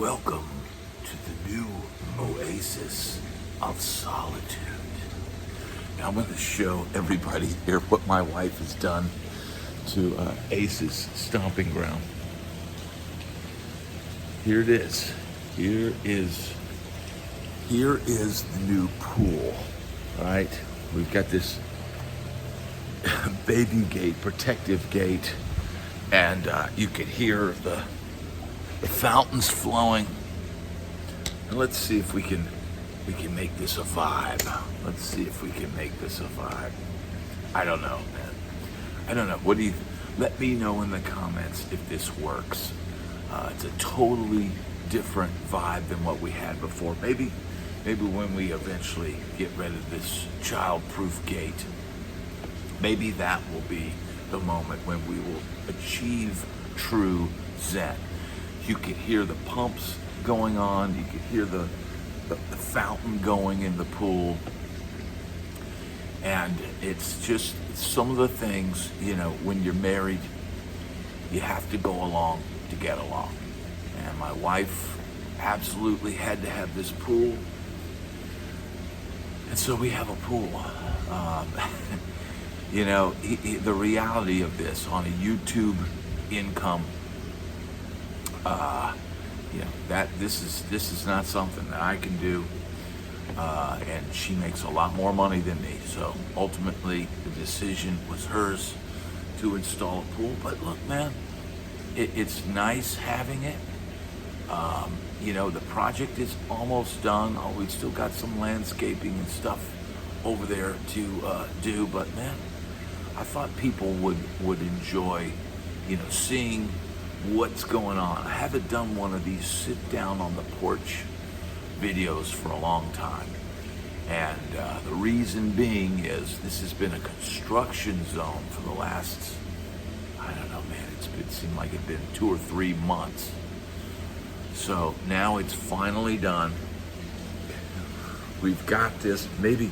Welcome to the new oasis of solitude. Now I'm going to show everybody here what my wife has done to Ace's stomping ground. Here it is. Here is the new pool. All right, we've got this baby gate, protective gate, and you can hear the fountains flowing. And let's see if we can make this a vibe. Let's see if we can make this a vibe. I don't know, man. I don't know. What do you? Let me know in the comments if this works. It's a totally different vibe than what we had before. Maybe when we eventually get rid of this child-proof gate, maybe that will be the moment when we will achieve true Zen. You can hear the pumps going on. You can hear the fountain going in the pool. And it's some of the things, you know, when you're married, you have to go along to get along. And my wife absolutely had to have this pool. And so we have a pool. You know, the reality of this on a YouTube income, you know, that this is not something that I can do, and she makes a lot more money than me. So ultimately, the decision was hers to install a pool. But look, man, it's nice having it. You know, the project is almost done. Oh, we've still got some landscaping and stuff over there to do. But man, I thought people would enjoy, you know, seeing what's going on. I haven't done one of these sit down on the porch videos for a long time. And the reason being is this has been a construction zone for the last, I don't know, man, it seemed like it'd been 2 or 3 months. So now it's finally done. We've got this. Maybe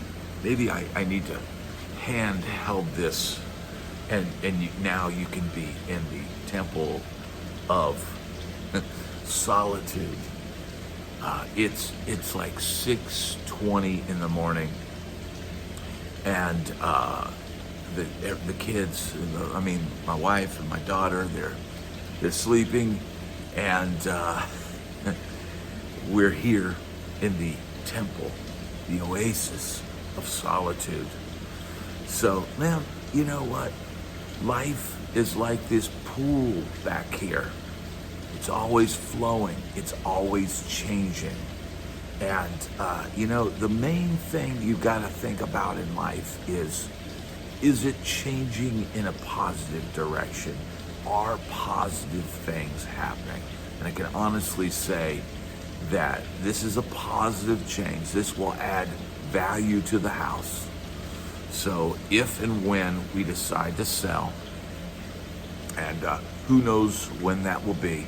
I need to handheld this, and now you can be in the temple of solitude. It's like 6:20 in the morning, and the kids, I mean my wife and my daughter, they're sleeping, and we're here in the temple, the oasis of solitude. So, man, you know what? Life is like this pool back here. It's always flowing. It's always changing. And, you know, the main thing you got to think about in life is it changing in a positive direction? Are positive things happening? And I can honestly say that this is a positive change. This will add value to the house. So if and when we decide to sell, and who knows when that will be,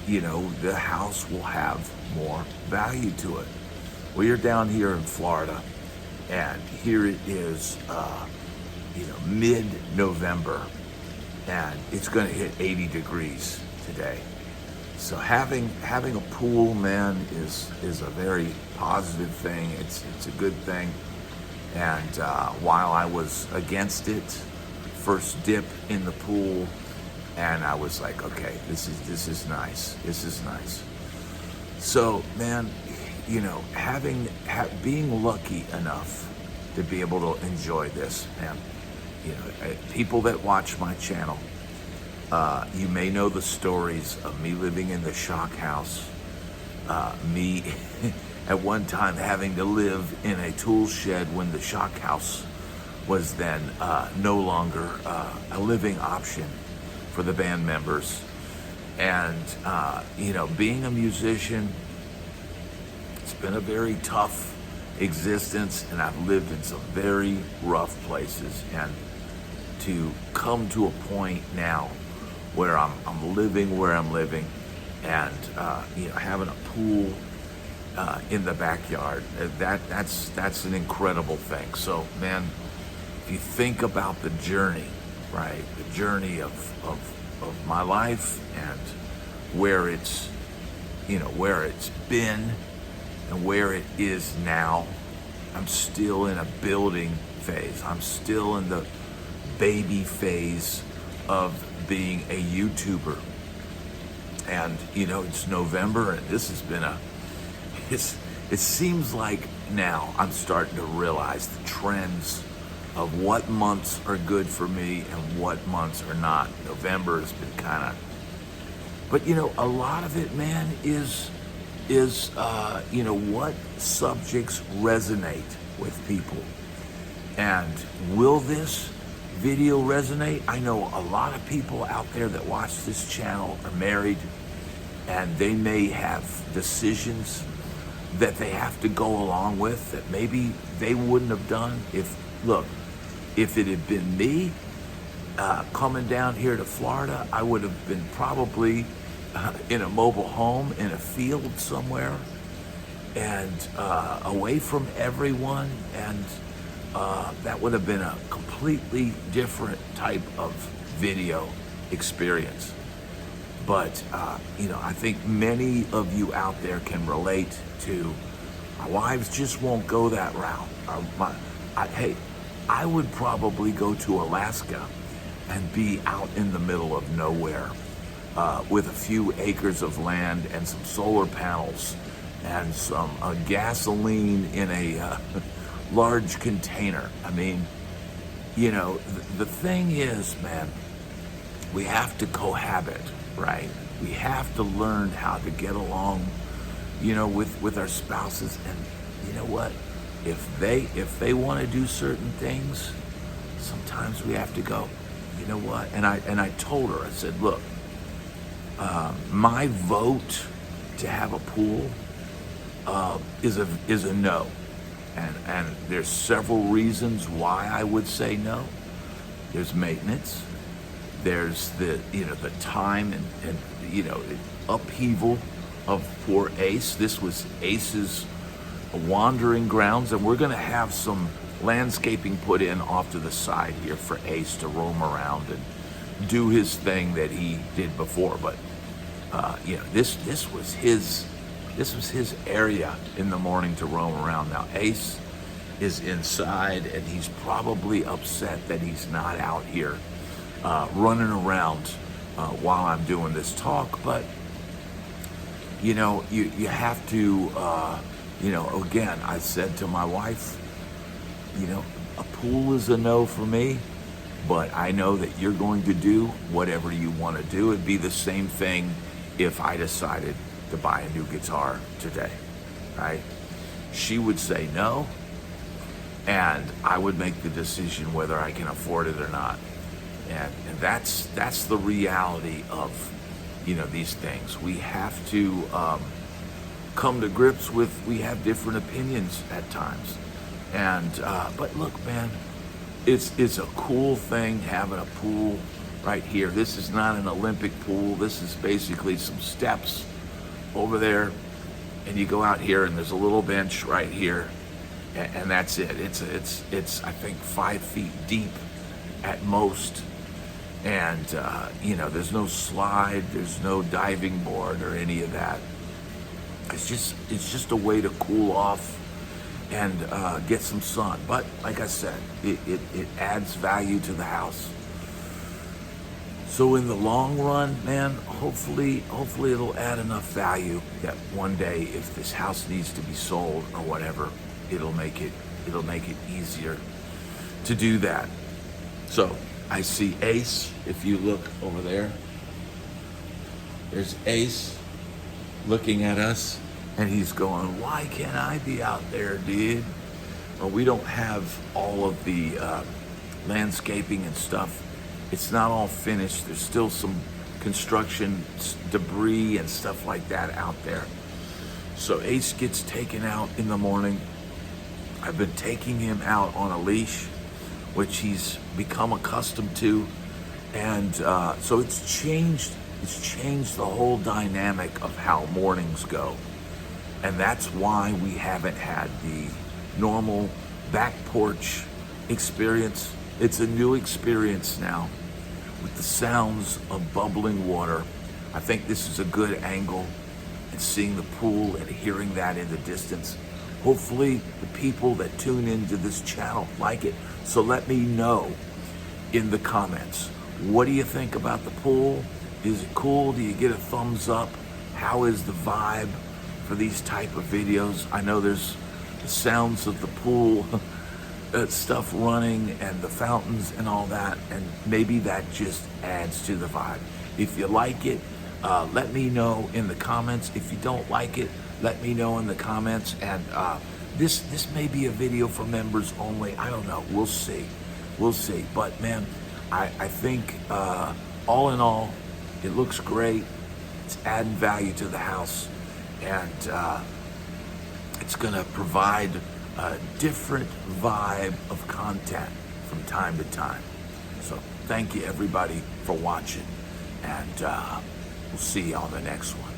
you know, the house will have more value to it. Well, you're down here in Florida, and here it is, you know, mid-November, and it's going to hit 80 degrees today. So having a pool, man, is a very positive thing. It's a good thing. And while I was against it, first dip in the pool, and I was like, okay, this is nice. This is nice. So, man, you know, being lucky enough to be able to enjoy this, man. You know, people that watch my channel, you may know the stories of me living in the shock house, me at one time having to live in a tool shed when the shock house was then no longer a living option for the band members. And, you know, being a musician, it's been a very tough existence, and I've lived in some very rough places. And to come to a point now where I'm living where I'm living, and you know, having a pool in the backyard, that's an incredible thing. So, man, if you think about the journey, right, the journey of my life and where it's where it's been and where it is now. I'm still in a building phase. I'm still in the baby phase of being a YouTuber. And, it's November, and this has been it seems like now I'm starting to realize the trends of what months are good for me and what months are not. November has been kind of, but a lot of it, man, is what subjects resonate with people. And will this video resonate? I know a lot of people out there that watch this channel are married, and they may have decisions that they have to go along with that maybe they wouldn't have done if it had been me coming down here to Florida. I would have been probably in a mobile home in a field somewhere, and away from everyone, and that would have been a completely different type of video experience. But I think many of you out there can relate to, my wives just won't go that route. Hey, I would probably go to Alaska and be out in the middle of nowhere with a few acres of land and some solar panels and some gasoline in a large container. I mean, the thing is, man, we have to cohabit, right? We have to learn how to get along, with our spouses. And you know what? If they want to do certain things, sometimes we have to go, you know what? And I told her, I said, look, my vote to have a pool is a no. And there's several reasons why I would say no. There's maintenance. There's the time and upheaval of poor Ace. This was Ace's wandering grounds, and we're gonna have some landscaping put in off to the side here for Ace to roam around and do his thing that he did before. But this was his area in the morning to roam around. Now Ace is inside, and he's probably upset that he's not out here running around while I'm doing this talk. But you have to again, I said to my wife, a pool is a no for me, but I know that you're going to do whatever you want to do. It'd be the same thing if I decided to buy a new guitar today, right? She would say no, and I would make the decision whether I can afford it or not. And that's the reality of these things. We have to come to grips with, we have different opinions at times. And but look, man, it's a cool thing having a pool right here. This is not an Olympic pool. This is basically some steps over there, and you go out here, and there's a little bench right here, and that's it. It's I think 5 feet deep at most, and there's no slide, there's no diving board or any of that. It's just a way to cool off and get some sun. But like I said, it adds value to the house. So in the long run, man, hopefully it'll add enough value that one day, if this house needs to be sold or whatever, it'll make it easier to do that. So I see Ace. If you look over there, there's Ace looking at us, and he's going, why can't I be out there, dude? Well, we don't have all of the landscaping and stuff. It's not all finished. There's still some construction debris and stuff like that out there. So Ace gets taken out in the morning. I've been taking him out on a leash, which he's become accustomed to. And so it's changed the whole dynamic of how mornings go. And that's why we haven't had the normal back porch experience. It's a new experience now with the sounds of bubbling water. I think this is a good angle, and seeing the pool and hearing that in the distance. Hopefully the people that tune into this channel like it. So let me know in the comments. What do you think about the pool? Is it cool? Do you get a thumbs up? How is the vibe for these type of videos? I know there's the sounds of the pool stuff running and the fountains and all that, and maybe that just adds to the vibe. If you like it, let me know in the comments. If you don't like it, let me know in the comments. And this may be a video for members only. I don't know. We'll see. We'll see. But man, I think all in all, it looks great. It's adding value to the house, and it's going to provide a different vibe of content from time to time. So thank you everybody for watching, and we'll see you on the next one.